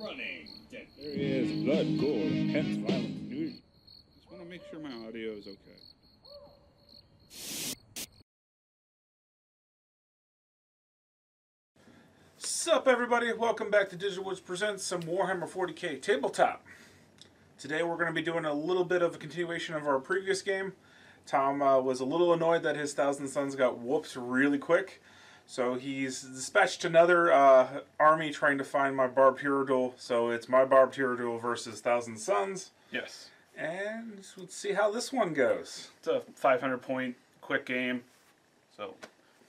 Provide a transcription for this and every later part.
There he is, blood, gore, intense, violent nudity. Just want to make sure my audio is okay. Sup everybody, welcome back to Digital Woods Presents some Warhammer 40k Tabletop. Today we're going to be doing a little bit of a continuation of our previous game. Tom was a little annoyed that his Thousand Sons got whooped really quick. So he's dispatched another army trying to find my Barbed Hero Duel. So it's my Barbed Hero Duel versus Thousand Sons. Yes. And let's see how this one goes. It's a 500 point quick game. So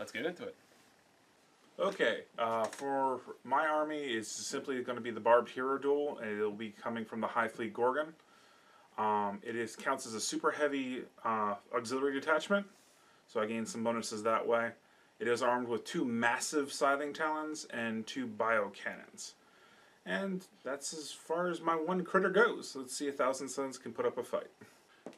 let's get into it. Okay, for my army, it's simply going to be the Barbed Hero Duel, and it'll be coming from the High Fleet Gorgon. It counts as a super heavy auxiliary detachment, so I gain some bonuses that way. It is armed with 2 massive Scything Talons and 2 biocannons. And that's as far as my one critter goes. Let's see if Thousand Sons can put up a fight.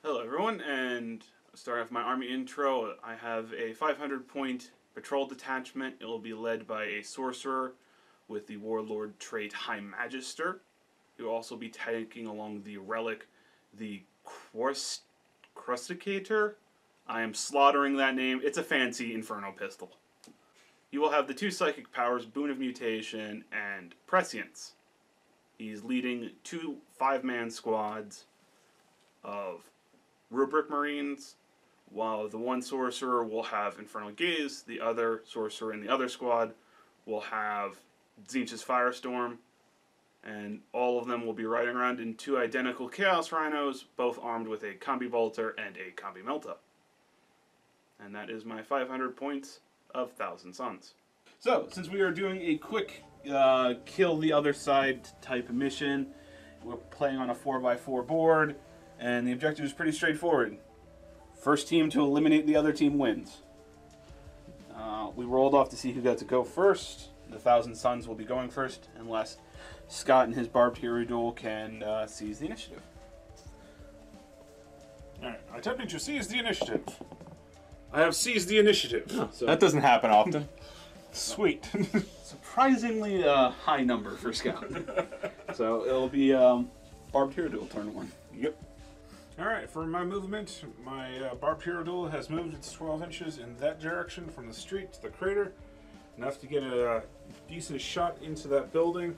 Hello everyone, and starting off my army intro, I have a 500 point patrol detachment. It will be led by a sorcerer with the warlord trait High Magister. He will also be taking along the relic, the Crusticator. I am slaughtering that name. It's a fancy Inferno pistol. He will have the 2 psychic powers, Boon of Mutation and Prescience. He's leading 2 5-man squads of Rubric Marines, while the one sorcerer will have Infernal Gaze. The other sorcerer in the other squad will have Tzeentch's Firestorm, and all of them will be riding around in 2 identical Chaos Rhinos, both armed with a Combi Bolter and a Combi Melta. And that is my 500 points of Thousand Sons. So, since we are doing a quick kill the other side type mission, we're playing on a 4x4 board, and the objective is pretty straightforward. First team to eliminate the other team wins. We rolled off to see who got to go first. The Thousand Sons will be going first, unless Scott and his Barbed Hero Duel can seize the initiative. Alright, attempting to seize the initiative. I have seized the initiative. Oh, so. That doesn't happen often. Sweet. Surprisingly high number for Scout. So it'll be Barbed Hero Duel turn 1. Yep. Alright, for my movement, my Barbed Hero Duel has moved its 12 inches in that direction from the street to the crater. Enough to get a decent shot into that building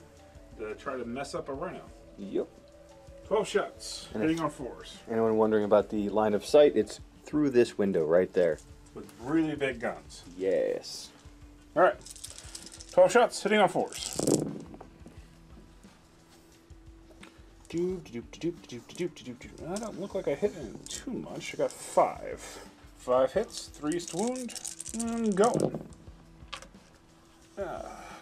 to try to mess up a rhino. Yep. 12 shots, and hitting on 4s. Anyone wondering about the line of sight, it's through this window right there. With really big guns. Yes. Alright. 12 shots, hitting on 4s. I don't look like I hit him too much. I got 5. 5 hits, 3 to wound, and go.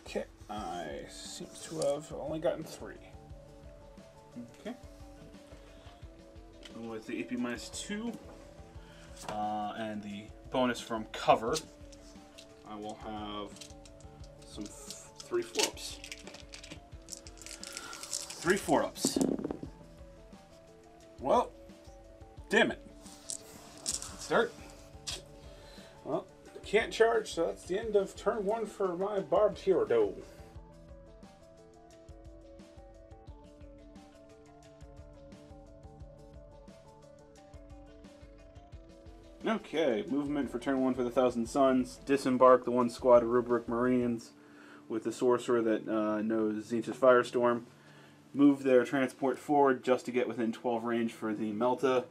Okay, I seem to have only gotten 3. Okay. With the AP -2 and the bonus from cover, I will have some 3 4-ups. 3 4-ups. Well, damn it. Start. Well, can't charge, so that's the end of turn 1 for my Barbed Hero Duel. Okay, movement for turn 1 for the Thousand Sons. Disembark the 1 squad of Rubric Marines with the sorcerer that knows Tzeentch's Firestorm. Move their transport forward just to get within 12 range for the Melta.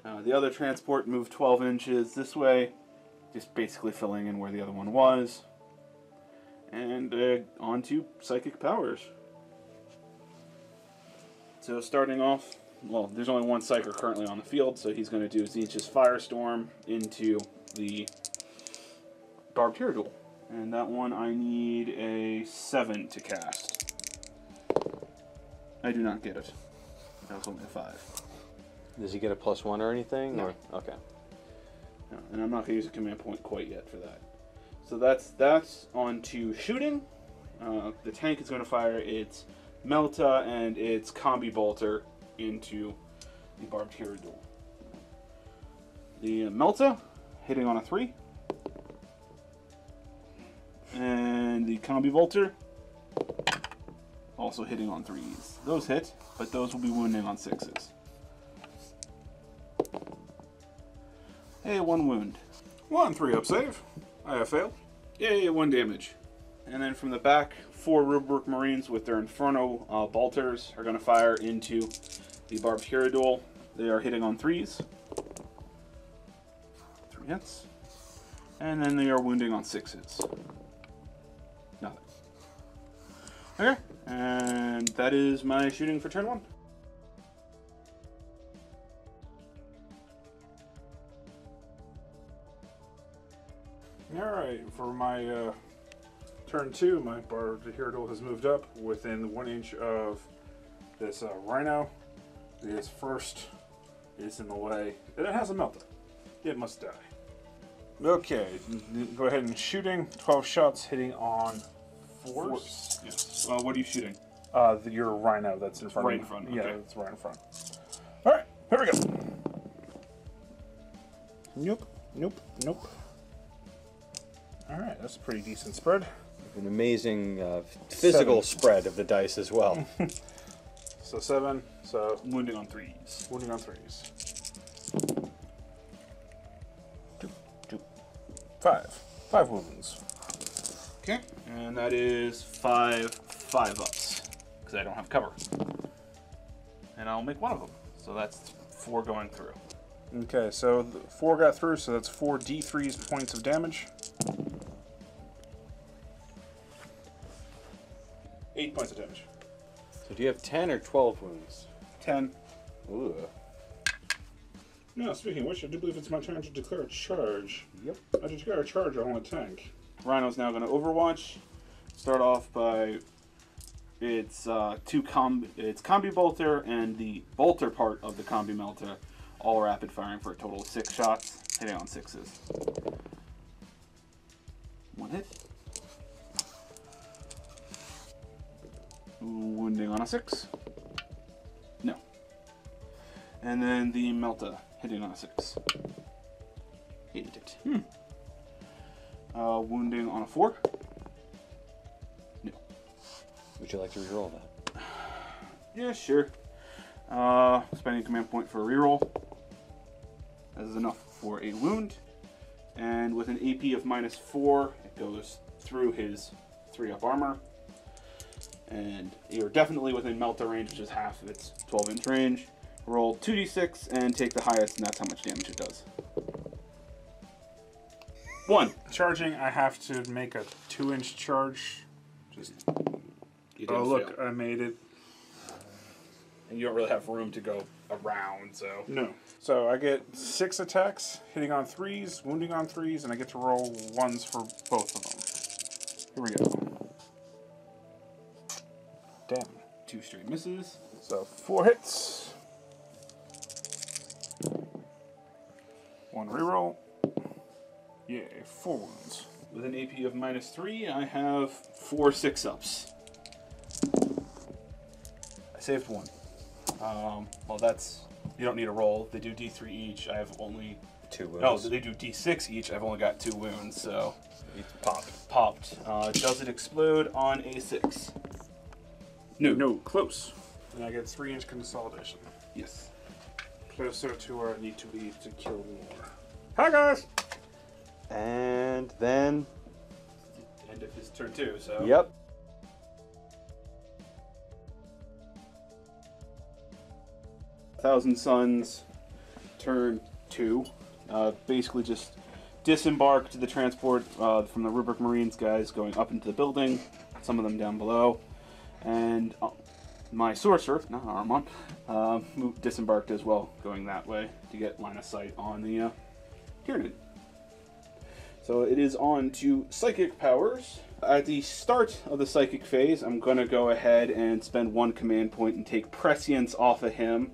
The other transport move 12 inches this way, just basically filling in where the other one was. And on to Psychic Powers. So starting off, well, there's only 1 Psyker currently on the field, so he's going to do Tzeentch's Firestorm into the Barbed Hero Duel. And that one I need a 7 to cast. I do not get it. That was only a 5. Does he get a +1 or anything? No. Or? Okay. No, and I'm not going to use a command point quite yet for that. So that's on to shooting. The tank is going to fire its Melta and its Combi Bolter into the Barbed Hero Duel. The Melta hitting on a 3. And the Combi Bolter also hitting on 3s. Those hit, but those will be wounding on 6s. Hey, 1 wound. 1 3-up save. I have failed. Yay, 1 damage. And then from the back, 4 Rubric Marines with their Inferno bolters are going to fire into the Barbed Hierodule. They are hitting on 3s. 3 hits. And then they are wounding on 6s. Nothing. Okay, and that is my shooting for turn 1. Alright, for my turn 2, my Barbed Hierodule has moved up within 1 inch of this rhino. This first is in the way, and it has a melta. It must die. Okay, go ahead and shooting. 12 shots hitting on 4s. Yes. What are you shooting? Your rhino that's in front right of in front, Yeah, okay. it's right in front. Alright, here we go. Nope, nope, nope. Alright, that's a pretty decent spread. An amazing physical 7. spread of the dice as well. So 7, so Wounding on 3s. wounding on 3s. 5 wounds. Okay, and that is 5 5-ups, because I don't have cover. And I'll make 1 of them, so that's 4 going through. Okay, so 4 got through, so that's 4 D3 points of damage. 8 points of damage. So do you have 10 or 12 wounds? 10. Ooh. Now, speaking of which, I do believe it's my turn to declare a charge. Yep. I declare a charge on a tank. Rhino's now going to Overwatch. Start off by its its combi bolter and the bolter part of the combi melta, all rapid firing for a total of 6 shots, hitting on 6s. 1 hit. Wounding on a 6. No. And then the melta hitting on a 6. Hated it. Wounding on a 4. No. Would you like to reroll that? Yeah, sure. Spending a command point for a reroll. That is enough for a wound. And with an AP of -4, it goes through his 3-up armor. And you're definitely within melta range, which is half of its 12-inch range. Roll 2d6 and take the highest, and that's how much damage it does. 1. Charging, I have to make a 2-inch charge. Just You oh didn't look, fail. I made it. And you don't really have room to go around, so. No. So I get 6 attacks, hitting on 3s, wounding on 3s, and I get to roll 1s for both of them. Here we go. Damn. 2 straight misses. So 4 hits. 1 reroll. Yay, 4 wounds. With an AP of -3, I have 4 6-ups. I saved 1. Well, that's... You don't need a roll. They do D3 each. I have only... 2 wounds. No, they do D6 each. I've only got 2 wounds, so... It's popped. Popped. Does it explode on a 6? No, close. And I get 3-inch consolidation. Yes. Closer to where I need to be to kill more. Hi guys! And then... End of his turn 2, so... Yep. Thousand Suns, turn 2. Basically just disembarked the transport from the Rubric Marines guys going up into the building, some of them down below, and my sorcerer, not Armand, disembarked as well, going that way to get line of sight on the Tyranid. So it is on to Psychic Powers. At the start of the Psychic phase, I'm going to go ahead and spend 1 command point and take Prescience off of him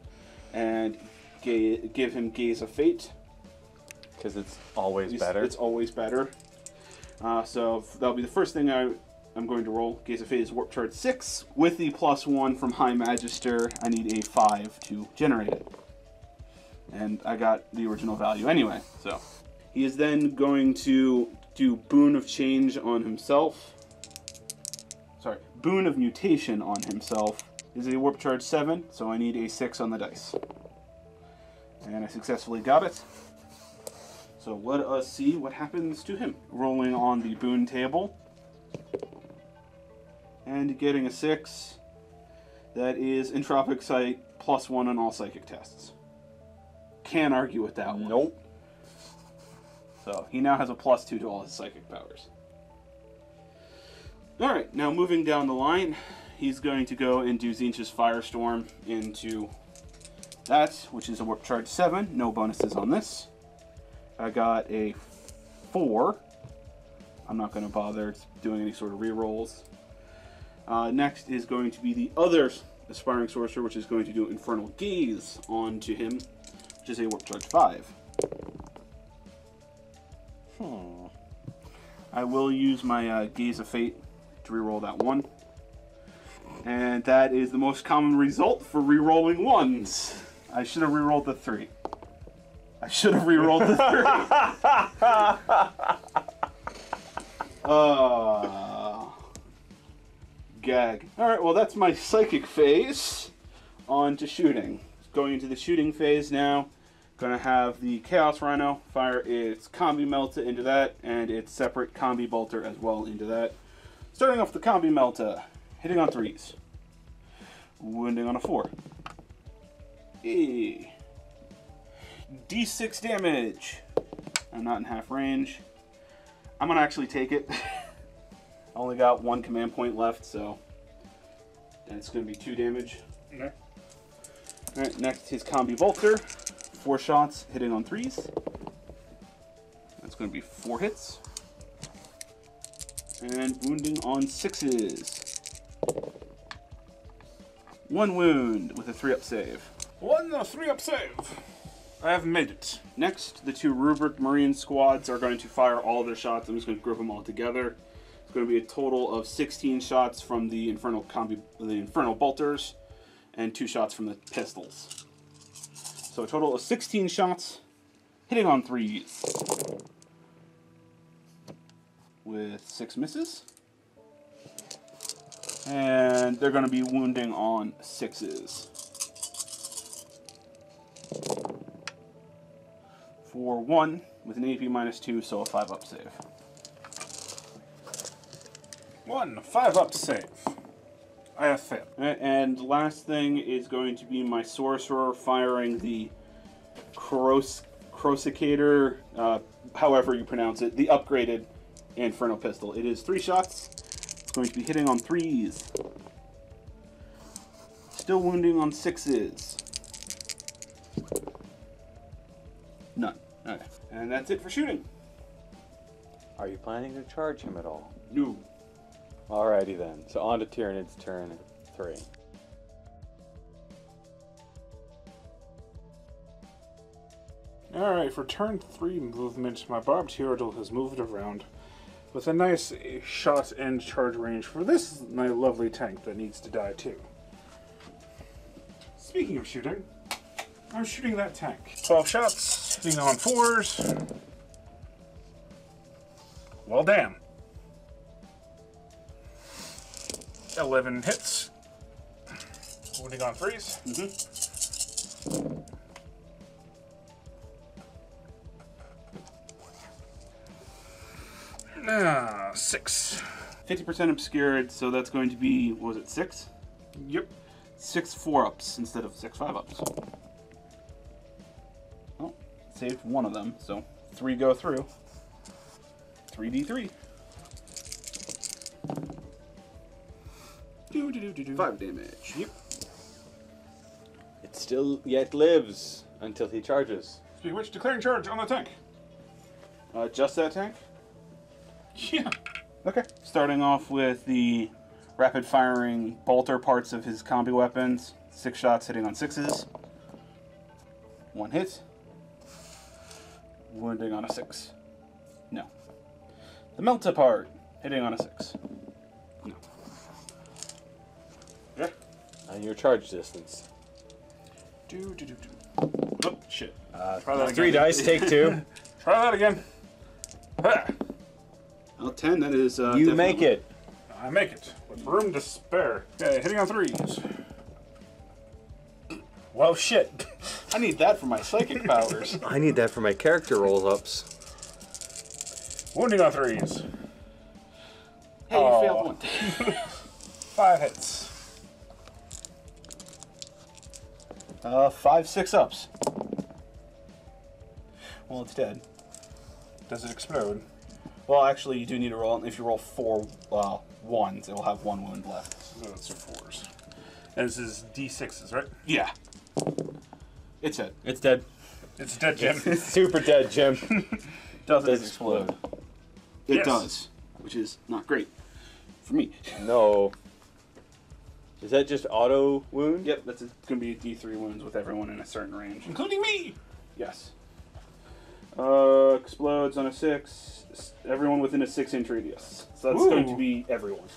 and give him Gaze of Fate. Because it's always better. It's always better. So that'll be the first thing I'm going to roll. Gaze of Fate is Warp Charge 6. With the +1 from High Magister, I need a 5 to generate it. And I got the original value anyway, so. He is then going to do Boon of Change on himself. Sorry, Boon of Mutation on himself is a Warp Charge 7, so I need a 6 on the dice. And I successfully got it. So let us see what happens to him. Rolling on the boon table. And getting a 6. That is Entropic Sight +1 on all psychic tests. Can't argue with that one. Nope. So he now has a +2 to all his psychic powers. Alright, now moving down the line, he's going to go and do Tzeentch's Firestorm into that, which is a Warp Charge 7. No bonuses on this. I got a 4. I'm not going to bother doing any sort of rerolls. Next is going to be the other Aspiring Sorcerer, which is going to do Infernal Gaze onto him, which is a Warp Charge 5. I will use my Gaze of Fate to reroll that 1. And that is the most common result for rerolling 1s. I should have rerolled the 3. I should have rerolled the 3. Gag. Alright, well that's my psychic phase. On to shooting. Going into the shooting phase now. Gonna have the Chaos Rhino fire its Combi Melta into that, and its separate Combi Bolter as well into that. Starting off the Combi Melta, hitting on 3s. Wounding on a 4. D6 damage. I'm not in half range. I'm gonna actually take it. I only got 1 command point left, so that's gonna be 2 damage. Okay. Alright, next his Combi Bolter. 4 shots, hitting on 3s. That's gonna be 4 hits. And wounding on 6s. 1 wound with a 3-up save. 3-up save. I have made it. Next, the 2 Rubric Marine squads are going to fire all their shots. I'm just going to group them all together. It's going to be a total of 16 shots from the Infernal Bolters, and 2 shots from the pistols. So a total of 16 shots, hitting on 3s. With 6 misses. And they're going to be wounding on 6s. For 1 with an AP -2, so a 5-up save. 5-up save. I have failed. And last thing is going to be my Sorcerer firing the Corsicator, however you pronounce it, the upgraded Inferno Pistol. It is 3 shots. It's going to be hitting on 3s. Still wounding on 6s. None. Okay. And that's it for shooting. Are you planning to charge him at all? No. Alrighty then. So on to Tyranid's turn 3. Alright, for turn 3 movement, my barbed Tyranid has moved around with a nice shot and charge range for this my lovely tank that needs to die too. Speaking of shooting, I'm shooting that tank. 12 shots, hitting on 4s. Well, damn. 11 hits. Wounding on 3s. 6. 50% obscured, so that's going to be, what was it, 6? Yep. 6 4-ups instead of 6 5-ups. Oh, saved 1 of them, so 3 go through. 3d3. 5 damage. Yep. It still yet lives until he charges. Speaking of which, declaring charge on the tank. Just that tank? Yeah. Okay. Starting off with the rapid firing bolter parts of his combi weapons. 6 shots hitting on 6s. 1 hit. Wounding on a 6. No. The Melta part hitting on a 6. No. Yeah. And your charge distance. Oh, shit. Try that 3 dice, take 2. Try that again. Ah, Well, 10, that is You make it. I make it. Room to spare. Okay, hitting on 3s. Well, shit. I need that for my psychic powers. I need that for my character roll-ups. Wounding on 3s. Hey, you failed one. 5 hits. 5 6-ups. Well, it's dead. Does it explode? Well, actually, you do need to roll. If you roll 4 1s, it will have 1 wound left. So that's 4s. And this is D6s, right? Yeah. It's dead. It's dead. It's dead, Jim. It's super dead, Jim. Doesn't Does explode. It Yes. does, which is not great for me. No. Is that just auto wound? Yep, that's going to be D3 wounds with everyone in a certain range. Including me! Yes. Explodes on a 6. Everyone within a 6-inch radius. So that's going to be everyone.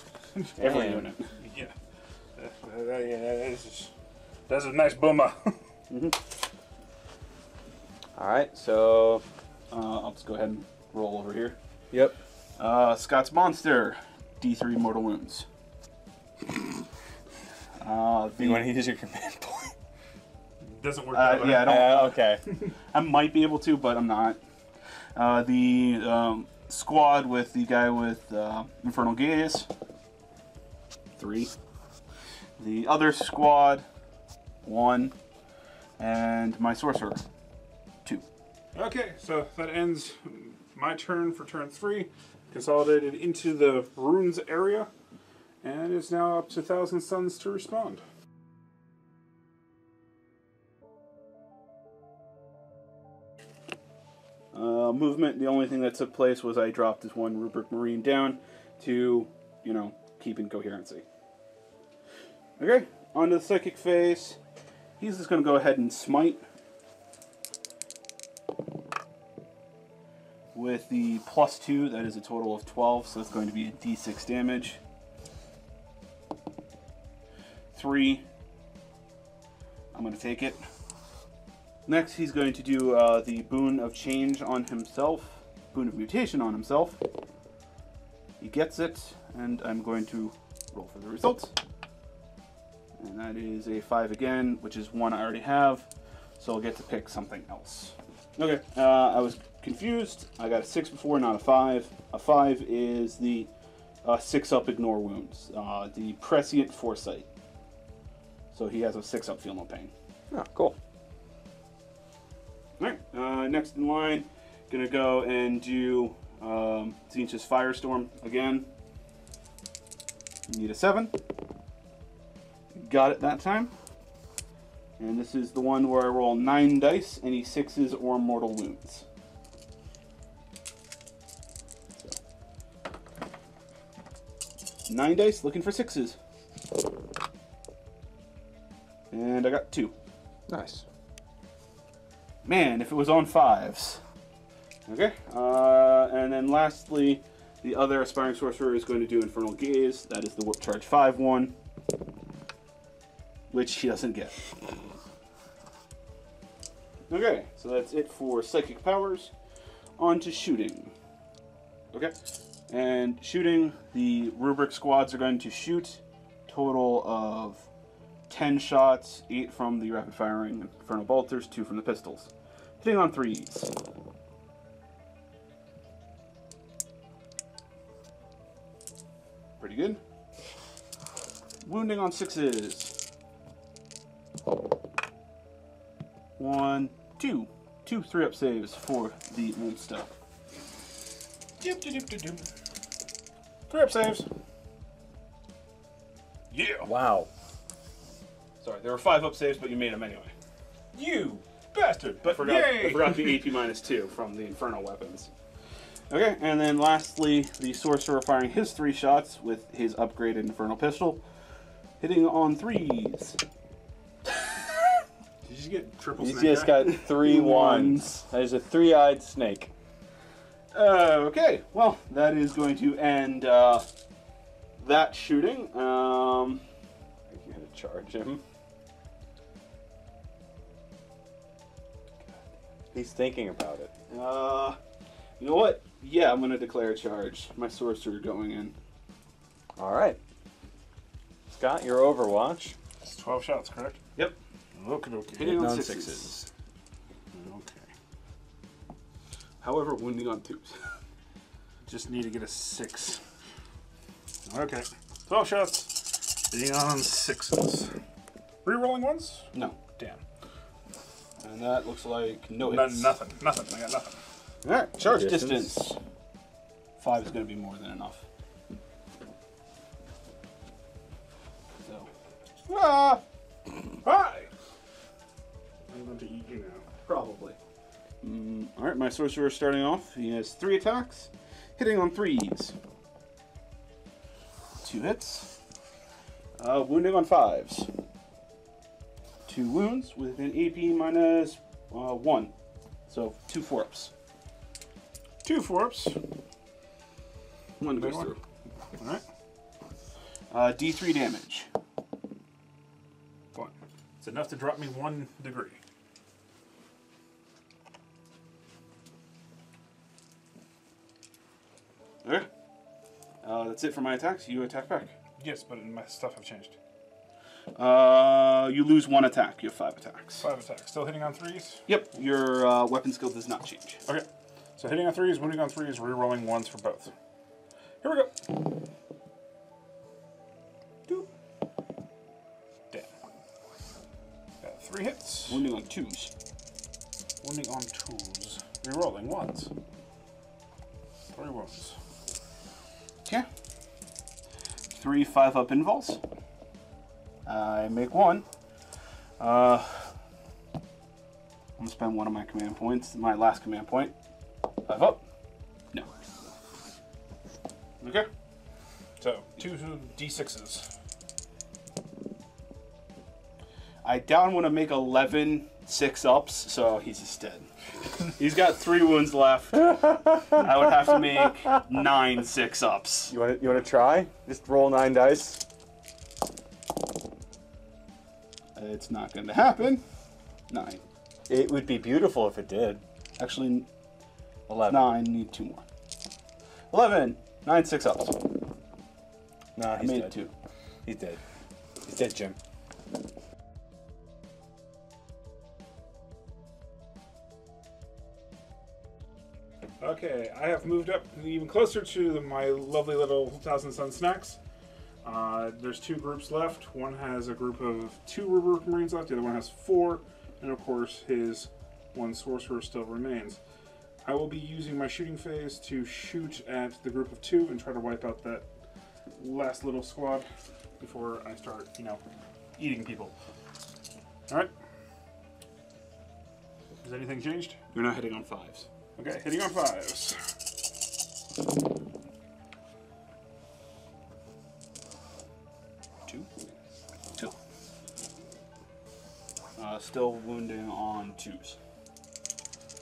Every Damn. unit. Yeah. That's a nice boomer. Alright, so... I'll just go ahead and roll over here. Yep. Scott's Monster. D3 mortal wounds. You want to use your command point? Doesn't work that way. yeah, I don't. Okay. I might be able to, but I'm not. The squad with the guy with Infernal Gaze. 3. The other squad. 1. And my sorcerer. 2. Okay, so that ends my turn for turn 3. Consolidated into the runes area. And it's now up to Thousand Suns to respond. Movement, the only thing that took place was I dropped this one Rubric Marine down to, keep in coherency. Okay, onto the Psychic phase. He's just going to go ahead and smite. With the +2, that is a total of 12, so it's going to be a D6 damage. 3. I'm going to take it. Next, he's going to do the Boon of Change on himself. Boon of Mutation on himself. He gets it, and I'm going to roll for the results. And that is a 5 again, which is one I already have. So I'll get to pick something else. Okay, I was confused. I got a 6 before, not a 5. A 5 is the 6-up Ignore Wounds. The Prescient Foresight. So he has a 6-up Feel No Pain. Oh, cool. Alright, next in line, gonna go and do Zinch's Firestorm again. You need a 7. Got it that time. And this is the one where I roll 9 dice, any 6s or mortal wounds. So, 9 dice, looking for 6s. And I got 2. Nice. Man, if it was on 5s. Okay, and then lastly, the other Aspiring Sorcerer is going to do Infernal Gaze. That is the Warp Charge 5 one, which he doesn't get. Okay, so that's it for Psychic Powers. On to shooting. Okay, and shooting, the Rubric squads are going to shoot. Total of 10 shots, 8 from the rapid firing Infernal Bolters, 2 from the pistols. Hitting on 3s. Pretty good. Wounding on 6s. 1, 2. 2 3-up saves for the old stuff. 3-up saves. Yeah. Wow. Sorry, there were 5-up saves, but you made them anyway. You bastard. But Yay! I forgot the AP -2 from the Infernal weapons. Okay, and then lastly, the Sorcerer firing his 3 shots with his upgraded Infernal Pistol, hitting on 3s. Did you get triple He's snake just eye? got 3 ones. There's a 3-eyed snake. Okay, well, that is going to end that shooting. Are you gonna charge him? He's thinking about it. You know what? Yeah, I'm going to declare a charge. My Sorcerer going in. All right. Scott, your Overwatch. It's 12 shots, correct? Yep. Okay. Hitting on on sixes. Okay. However, wounding on twos. Just need to get a 6. Okay. 12 shots. Hitting on 6s. Rerolling ones? No. Damn. And that looks like no No, hits. nothing. I got nothing. Alright, charge Distance. distance. 5 is going to be more than enough. So. Ah! Hi! I'm going to eat you now. Probably. Alright, my sorcerer starting off. He has 3 attacks. Hitting on 3s. 2 hits. Wounding on 5s. 2 wounds with an AP minus 1. So 2 4-ups. 2 4-ups. 1 goes one. through. Alright. D3 damage. 1. It's enough to drop me 1 degree. Okay. That's it for my attacks. You attack back. Yes, but my stuff have changed. You lose 1 attack. You have 5 attacks. 5 attacks. Still hitting on 3s? Yep, your weapon skill does not change. Okay. So hitting on 3s, wounding on 3s, rerolling 1s for both. Here we go. Doop. Damn. Got 3 hits. Wounding on 2s. Wounding on 2s. Rerolling 1s. 3 wounds. Okay. 3 5-up invols. I make 1. I'm gonna spend 1 of my command points. My last command point. 5 up. No. Okay. So, 2 d6s. I down want to make 11 6-ups, so he's just dead. He's got 3 wounds left. I would have to make 9 6-ups. You want to try? Just roll 9 dice. It's not going to happen. 9. It would be beautiful if it did. Actually, 11. 9. Need 2 more. 11. 9 6-ups. No, I he's made dead. 2. He's dead. He's dead, Jim. Okay, I have moved up even closer to my lovely little Thousand Sun snacks. There's 2 groups left. One has a group of 2 River Marines left. The other one has 4. And of course, his 1 sorcerer still remains. I will be using my shooting phase to shoot at the group of 2 and try to wipe out that last little squad before I start, eating people. Alright. Has anything changed? You're not hitting on 5s. Okay, hitting on 5s. Two. Still wounding on 2s.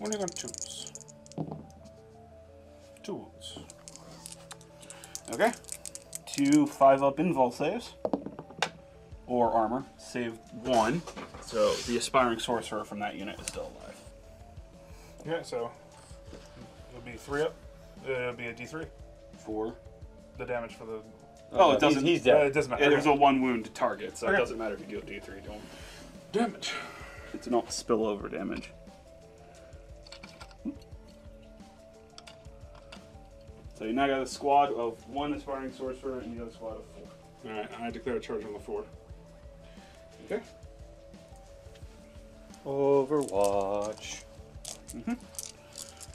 Wounding on 2s. 2 wounds. Okay. 2 5-up invul saves. Or armor. Save 1. So the aspiring sorcerer from that unit is still alive. Okay, so it'll be 3 up. It'll be a d3. 4. The damage for the. Oh, it doesn't. He's dead. It doesn't matter. Yeah, there's a 1 wound target, so Okay. it doesn't matter if you do a D3. Don't. Damage. It's not spillover damage. So you now got a squad of 1 aspiring sorcerer, and you got a squad of 4. Alright, I declare a charge on the 4. Okay. Overwatch.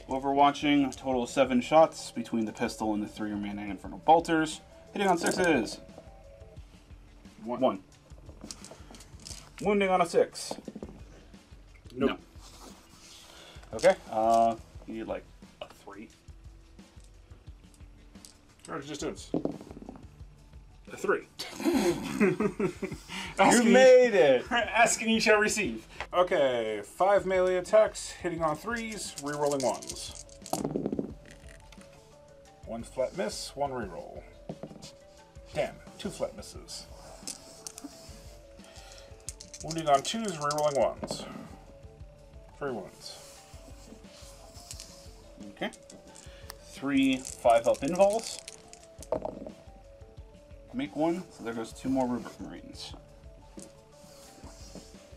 Overwatching, a total of 7 shots between the pistol and the 3 remaining infernal bolters. Hitting on 6s. 1. Wounding on a 6. Nope. No. Okay. You need like a 3. Charge distance. A 3. You made it! Ask and you shall receive. Okay, 5 melee attacks, hitting on 3s, rerolling 1s. 1 flat miss, 1 reroll. Damn, 2 flat misses. Wounding on 2s, rerolling 1s. 3 wounds. Okay. 3 5-up invols. make one, so there goes 2 more Rubric Marines.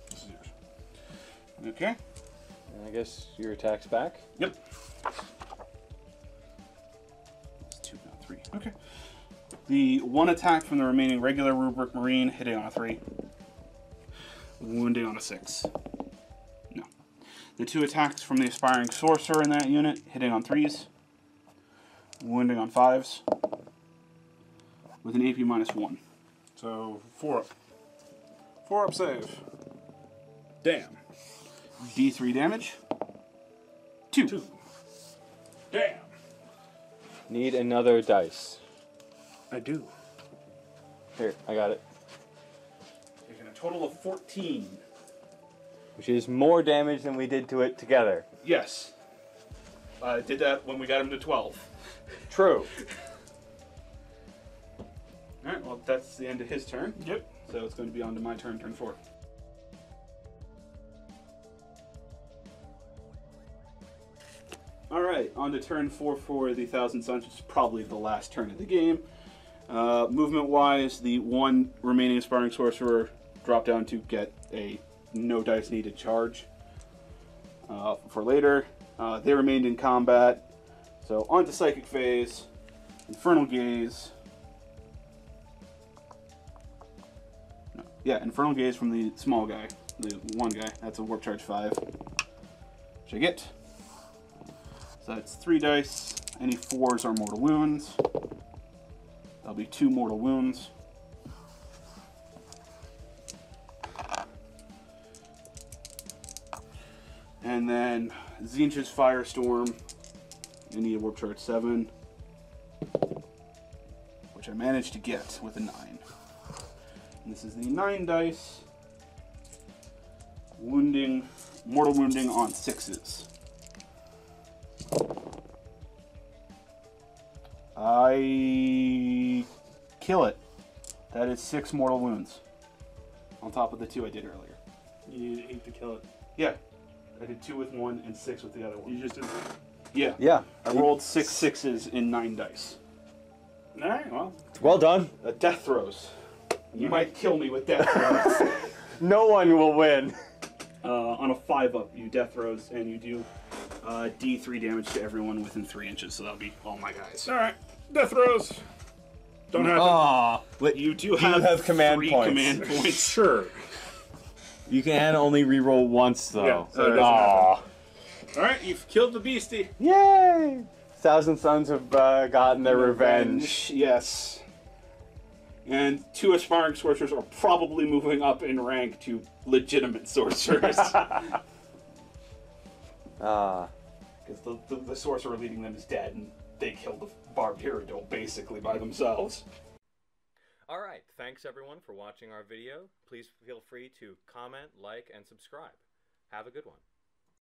This is yours. Okay. And I guess your attack's back. Yep. It's 2, now 3. Okay. The 1 attack from the remaining regular Rubric Marine hitting on a 3. Wounding on a 6. No. The 2 attacks from the Aspiring Sorcerer in that unit hitting on 3s. Wounding on 5s. With an AP -1. So 4 up. 4 up save. Damn. D3 damage. 2. 2. Damn. Need another dice. I do. Here, I got it. Taking a total of 14. Which is more damage than we did to it together. Yes. Did that when we got him to 12. True. Alright, well, that's the end of his turn. Yep. So it's going to be on to my turn, turn 4. Alright, on to turn 4 for the Thousand Suns, which is probably the last turn of the game. Movement-wise, the 1 remaining Aspiring Sorcerer dropped down to get a no dice needed charge for later. They remained in combat. So on to Psychic Phase, Infernal Gaze. No, yeah, Infernal Gaze from the small guy, the 1 guy. That's a Warp Charge 5, which I get. So that's 3 dice. Any 4s are mortal wounds. That'll be 2 mortal wounds. And then Zinch's Firestorm. I need a Warp Charge 7. Which I managed to get with a 9. And this is the 9 dice. Wounding, mortal wounding on 6s. I kill it. That is 6 mortal wounds. On top of the 2 I did earlier. You need 8 to kill it. Yeah. I did 2 with 1 and 6 with the other one. You just did. Yeah. Yeah. I rolled 6 6s in 9 dice. Alright, well. Well done. Death throws. You might kill me with death throws. No one will win. On a 5-up, you death throws, and you do D3 damage to everyone within 3 inches, so that'll be all my guys. Alright. Death throws. Don't have Aw. But you do have, have command 3 points. command to. points. Sure. You can only reroll once, though. Yeah, so it doesn't Aw. Alright, you've killed the beastie. Yay! Thousand Sons have gotten their revenge. Yes. And 2 aspiring sorcerers are probably moving up in rank to legitimate sorcerers. Ah. Because the sorcerer leading them is dead, and they killed the barbed Pyridol basically by themselves. Alright, thanks everyone for watching our video. Please feel free to comment, like, and subscribe. Have a good one.